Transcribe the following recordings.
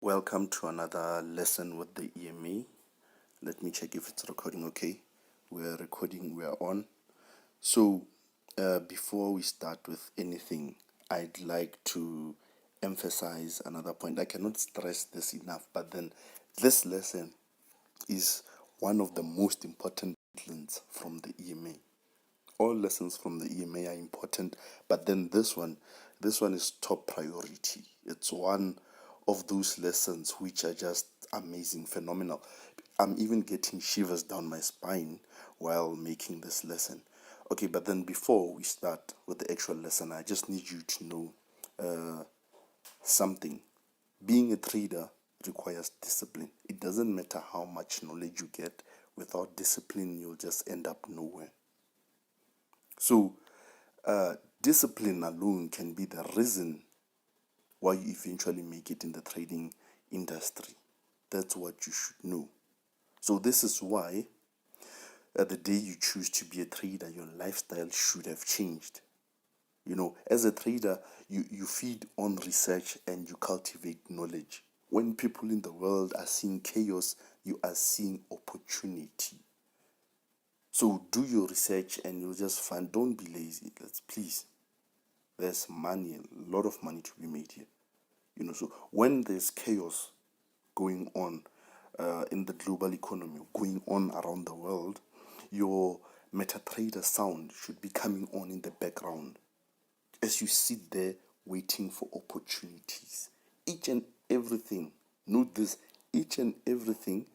Welcome to another lesson with the EMA. Let me check if it's recording okay. We're recording, we're on. So, before we start with anything, I'd like to emphasize another point. I cannot stress this enough, but then this lesson is one of the most important lessons from the EMA. All lessons from the EMA are important, but then this one is top priority. It's one of those lessons which are just amazing, phenomenal. I'm even getting shivers down my spine while making this lesson. Okay, but then before we start with the actual lesson, I just need you to know something. Being a trader requires discipline. It doesn't matter how much knowledge you get, without discipline, you'll just end up nowhere. So, discipline alone can be the reason why you eventually make it in the trading industry. That's what you should know. So, this is why the day you choose to be a trader, your lifestyle should have changed. You know, as a trader, you feed on research and you cultivate knowledge. When people in the world are seeing chaos, you are seeing opportunity. So do your research and you'll just find, don't be lazy. Please. There's money, a lot of money to be made here. You know, so when there's chaos going on in the global economy, going on around the world, your MetaTrader sound should be coming on in the background as you sit there waiting for opportunities. Each and everything, note this, each and everything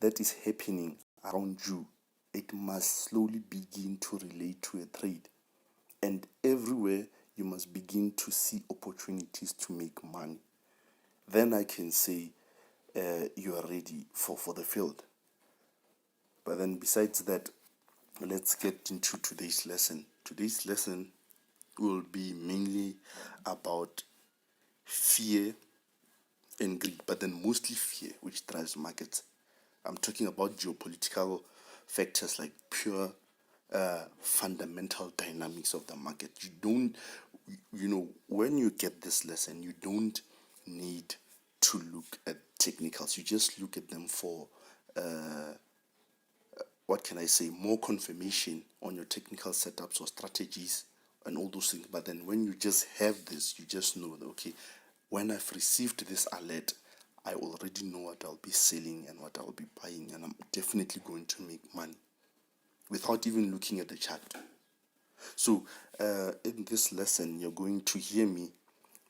that is happening around you, it must slowly begin to relate to a trade. And everywhere you must begin to see opportunities to make money. Then I can say you are ready for the field. But then besides that, let's get into today's lesson. Today's lesson will be mainly about fear and greed, but then mostly fear, which drives markets. I'm talking about geopolitical factors like pure fundamental dynamics of the market. When you get this lesson, you don't need to look at technicals. You just look at them for, what can I say, more confirmation on your technical setups or strategies and all those things. But then when you just have this, you just know that, okay, when I've received this alert, I already know what I'll be selling and what I'll be buying, and I'm definitely going to make money without even looking at the chart. So, in this lesson, you're going to hear me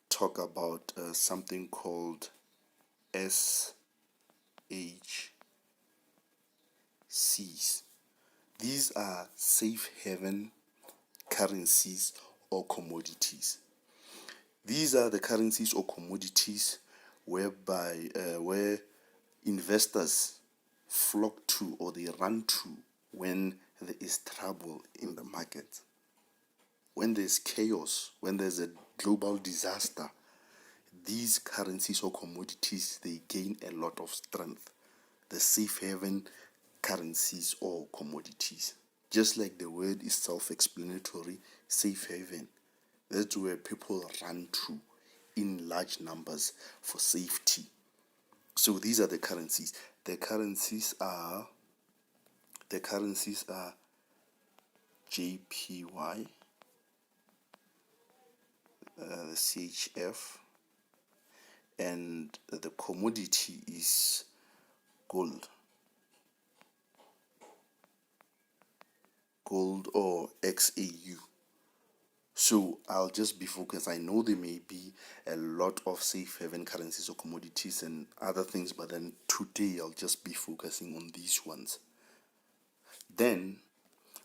talk about something called SHCs. These are safe haven currencies or commodities. These are the currencies or commodities where investors flock to or they run to when there is trouble in the market. When there's chaos, when there's a global disaster, these currencies or commodities, they gain a lot of strength. The safe haven currencies or commodities. Just like the word is self-explanatory, safe haven. That's where people run to in large numbers for safety. So these are the currencies. The currencies are JPY, the CHF, and the commodity is gold or XAU. So I'll just be focused. I know there may be a lot of safe haven currencies or commodities and other things, but then today I'll just be focusing on these ones. Then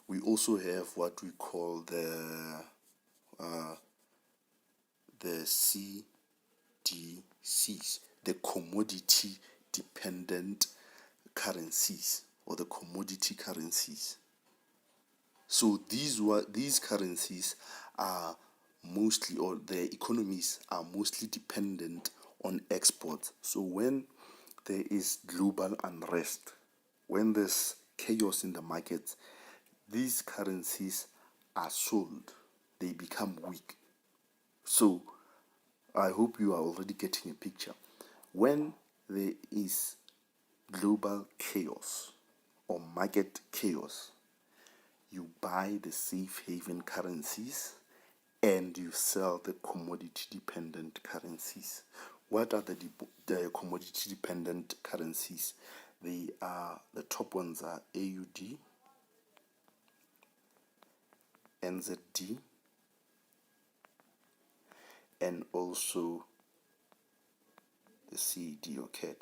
we also have what we call the CDCs, the commodity dependent currencies or the commodity currencies. So these currencies are mostly, or their economies are mostly dependent on exports. So when there is global unrest, when there's chaos in the markets, these currencies are sold. They become weak. So I hope you are already getting a picture. When there is global chaos or market chaos, you buy the safe haven currencies and you sell the commodity dependent currencies. What are the commodity dependent currencies? The top ones are AUD, NZD, and also the CAD or CAD.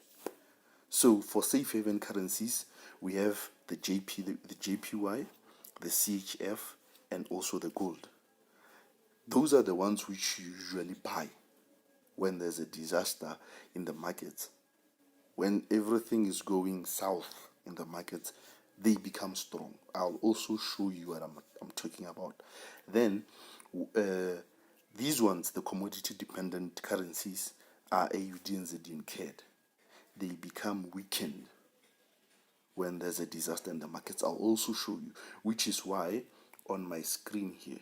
So for safe haven currencies, we have the JPY, the CHF, and also the gold. Those are the ones which you usually buy when there's a disaster in the markets. When everything is going south in the markets, they become strong. I'll also show you what I'm talking about. Then, these ones, the commodity dependent currencies, are AUD, NZD, and CAD. They become weakened when there's a disaster in the markets. I'll also show you, which is why on my screen here,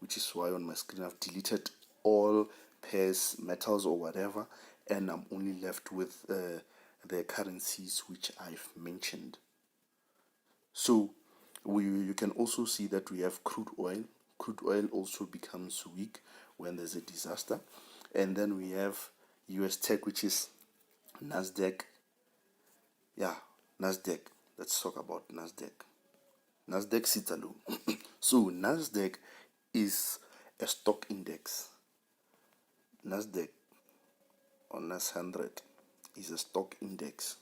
I've deleted all pairs, metals, or whatever, and I'm only left with the currencies which I've mentioned. So you can also see that we have crude oil. Crude oil also becomes weak when there's a disaster. And then we have US tech, which is NASDAQ. Yeah, NASDAQ. Let's talk about NASDAQ. NASDAQ sits alone. So NASDAQ is a stock index. NASDAQ or NAS 100 is a stock index.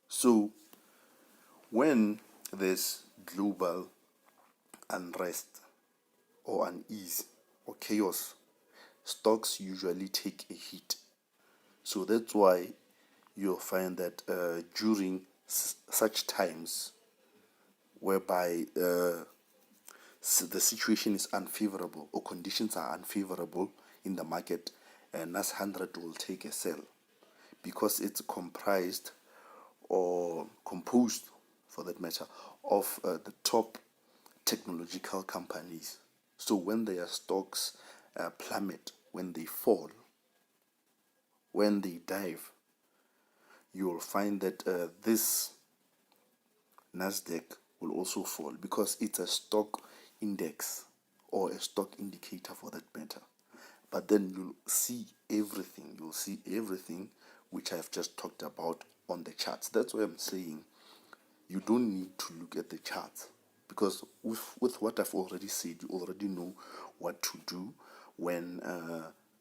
So when there's global unrest or unease or chaos, stocks usually take a hit. So that's why you'll find that during such times whereby the situation is unfavorable or conditions are unfavorable in the market, NAS 100 will take a sell because it's comprised or composed, for that matter, of the top technological companies. So when their stocks plummet, when they fall, when they dive, you will find that this NASDAQ will also fall because it's a stock index or a stock indicator, for that matter. But then you'll see everything which I've just talked about on the charts. That's why I'm saying you don't need to look at the charts, because with what I've already said, you already know what to do when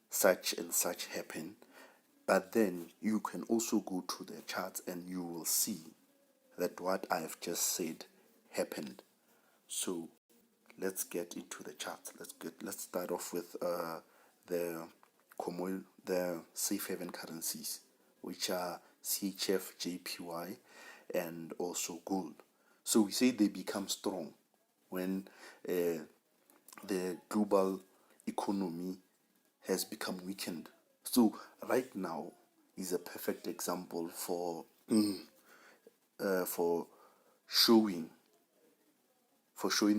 such and such happen. But then you can also go to the charts and you will see that what I've just said happened. So let's get into the charts. Let's start off with the safe haven currencies, which are CHF, JPY, and also gold. So we say they become strong when the global economy has become weakened. So right now is a perfect example for showing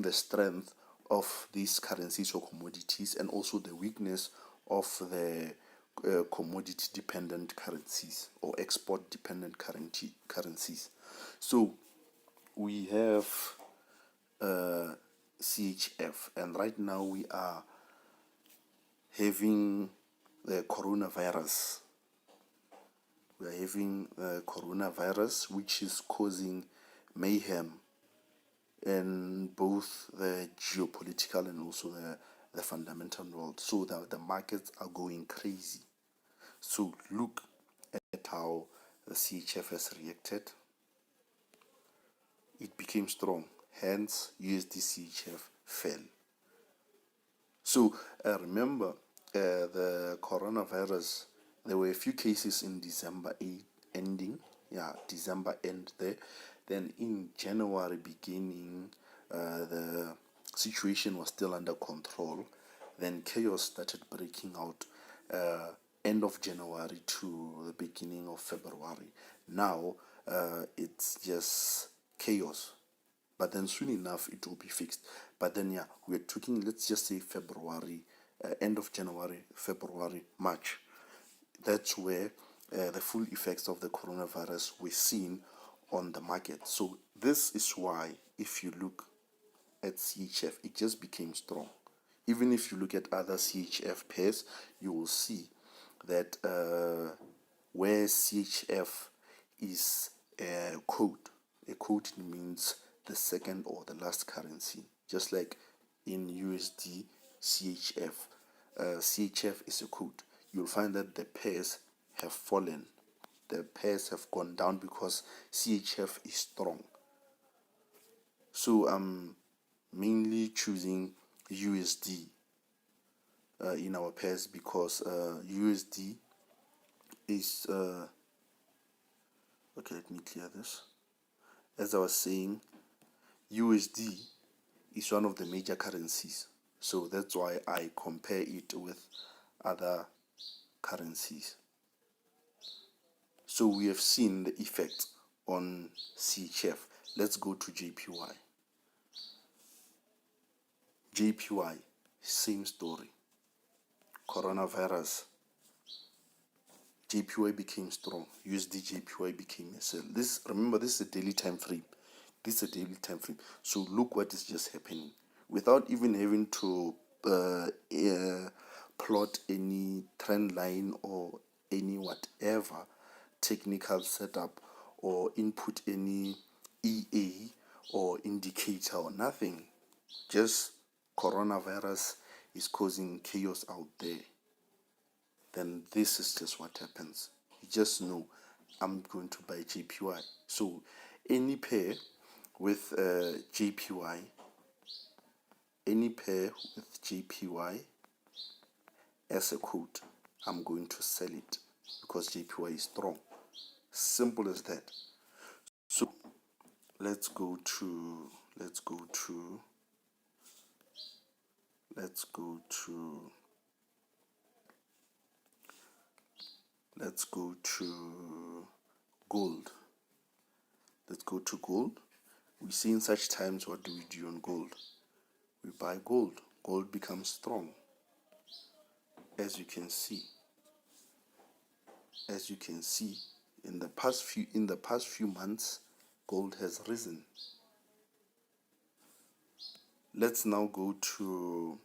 the strength of these currencies or commodities, and also the weakness of the commodity dependent currencies or export dependent currencies. So we have CHF, and right now we are having the coronavirus. We are having coronavirus, which is causing mayhem in both the geopolitical and also the fundamental world. So the markets are going crazy. So look at how the CHF has reacted. It became strong, hence USD CHF fell. So remember the coronavirus, there were a few cases in December ending. Yeah, December end there. Then in January beginning, the situation was still under control. Then chaos started breaking out end of January to the beginning of February. Now it's just chaos. But then soon enough it will be fixed. But then yeah, we're talking, let's just say February, end of January, February, March. That's where the full effects of the coronavirus were seen on the market. So this is why, if you look at CHF, it just became strong. Even if you look at other CHF pairs, you will see that where CHF is a code means the second or the last currency, just like in USD CHF. CHF is a code. You'll find that the pairs have fallen, the pairs have gone down because CHF is strong. So I'm mainly choosing USD in our pairs because USD is okay. Let me clear this. As I was saying, USD is one of the major currencies, so that's why I compare it with other currencies. So we have seen the effect on CHF. Let's go to JPY. JPY, same story. Coronavirus, JPY became strong. USD JPY became a sell. Remember, this is a daily time frame. This is a daily time frame. So look what is just happening. Without even having to plot any trend line or any whatever technical setup or input any EA or indicator or nothing. Just coronavirus is causing chaos out there. Then this is just what happens. You just know I'm going to buy JPY. So any pair with JPY, as a quote, I'm going to sell it because JPY is strong. Simple as that. So let's go to gold. Let's go to gold. We see in such times, what do we do on gold? We buy gold. Gold becomes strong. As you can see, in the past few months, gold has risen. Let's now go to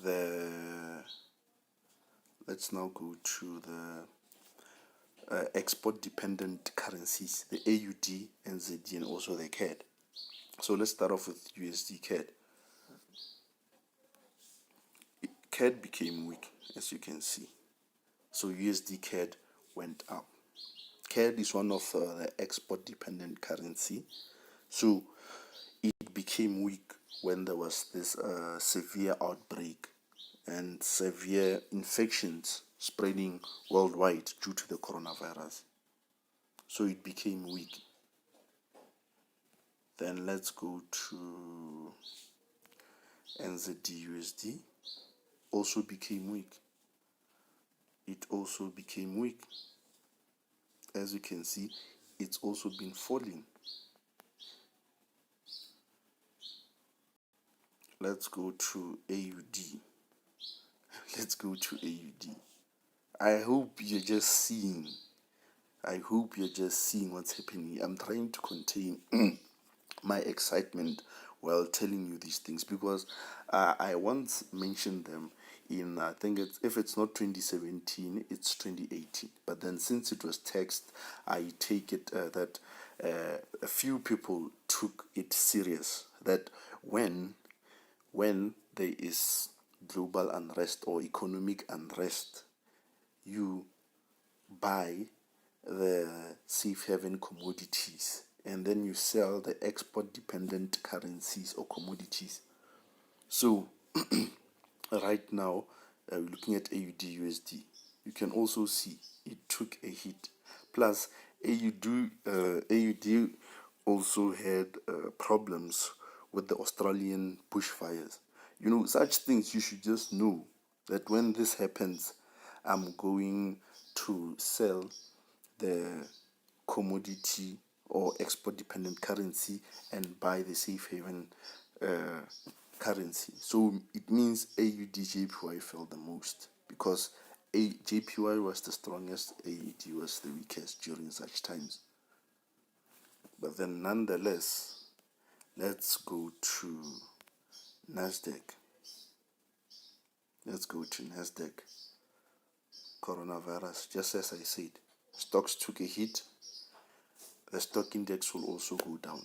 the export dependent currencies, the AUD, NZD, and also the CAD. So let's start off with USD CAD. CAD became weak, as you can see. So USD CAD went up. CAD is one of the export dependent currency. So it became weak when there was this severe outbreak and severe infections spreading worldwide due to the coronavirus. So it became weak. Then let's go to NZD USD. Also became weak. It also became weak. As you can see, it's also been falling. Let's go to AUD. I hope you're just seeing what's happening. I'm trying to contain my excitement while telling you these things because I once mentioned them in, I think if it's not 2017, it's 2018. But then since it was text, I take it that a few people took it serious, that when there is global unrest or economic unrest, you buy the safe haven commodities and then you sell the export dependent currencies or commodities. So right now we're looking at AUD USD. You can also see it took a hit. Plus AUD also had problems with the Australian bushfires. Such things you should just know that when this happens, I'm going to sell the commodity or export dependent currency and buy the safe haven currency. So it means AUD JPY fell the most because JPY was the strongest, AED was the weakest during such times. But then nonetheless, let's go to Nasdaq. Let's go to Nasdaq. Coronavirus, just as I said, stocks took a hit. The stock index will also go down.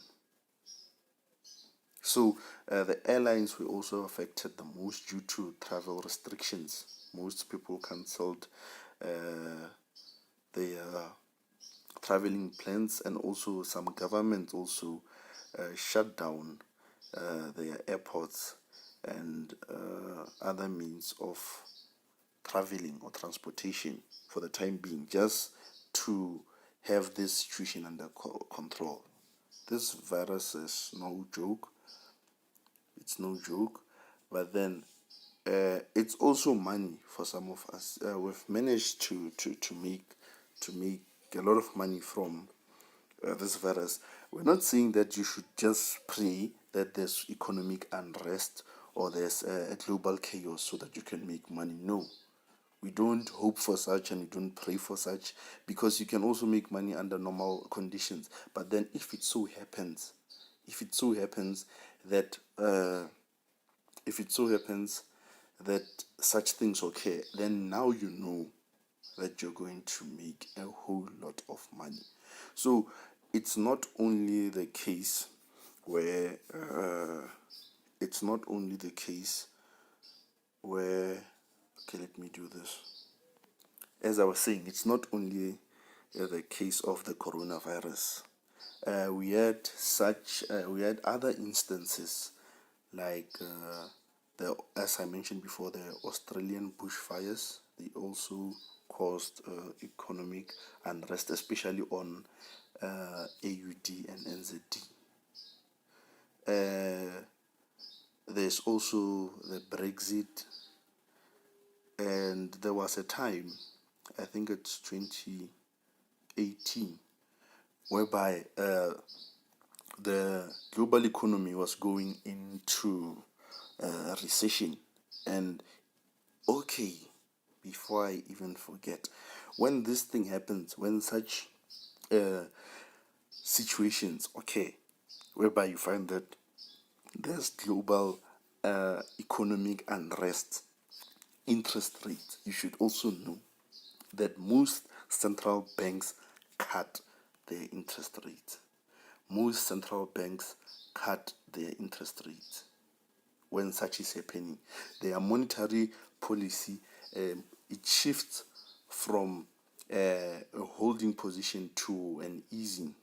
So the airlines were also affected the most due to travel restrictions. Most people cancelled their traveling plans, and also some governments also shut down their airports and other means of traveling or transportation for the time being, just to have this situation under control. This virus is no joke. It's no joke, but then it's also money for some of us. We've managed to make a lot of money from this virus. We're not saying that you should just pray that there's economic unrest or there's a global chaos so that you can make money. No, we don't hope for such and we don't pray for such, because you can also make money under normal conditions. But then if it so happens that such things occur, then now you know that you're going to make a whole lot of money. So it's not only the case where okay, let me do this. As I was saying, it's not only the case of the coronavirus. We had other instances like as I mentioned before, the Australian bushfires. They also caused economic unrest, especially on AUD and NZD. There's also the Brexit, and there was a time, I think it's 2018, whereby the global economy was going into recession. And okay, before I even forget, when this thing happens, when such situations occur, whereby you find that there's global economic unrest, interest rates, you should also know that most central banks cut their interest rates. Most central banks cut their interest rates when such is happening. Their monetary policy, it shifts from a holding position to an easing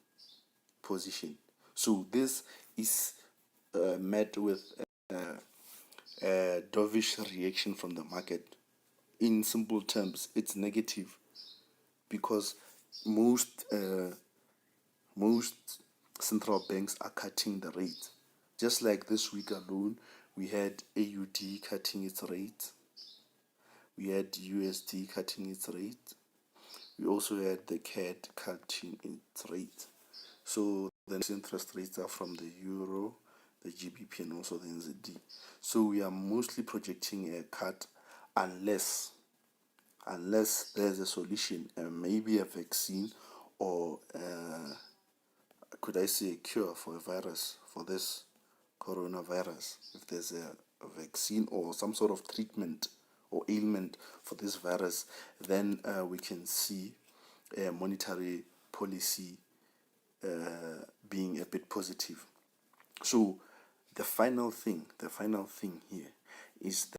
position. So this is met with a dovish reaction from the market. In simple terms, it's negative, because most central banks are cutting the rate. Just like this week alone, we had AUD cutting its rate. We had USD cutting its rate. We also had the CAD cutting its rate. So the interest rates are from the Euro, the GBP, and also the NZD. So we are mostly projecting a cut unless there's a solution, maybe a vaccine, or could I say a cure for a virus, for this coronavirus. If there's a vaccine or some sort of treatment or ailment for this virus, then we can see monetary policy being a bit positive. So the final thing here is that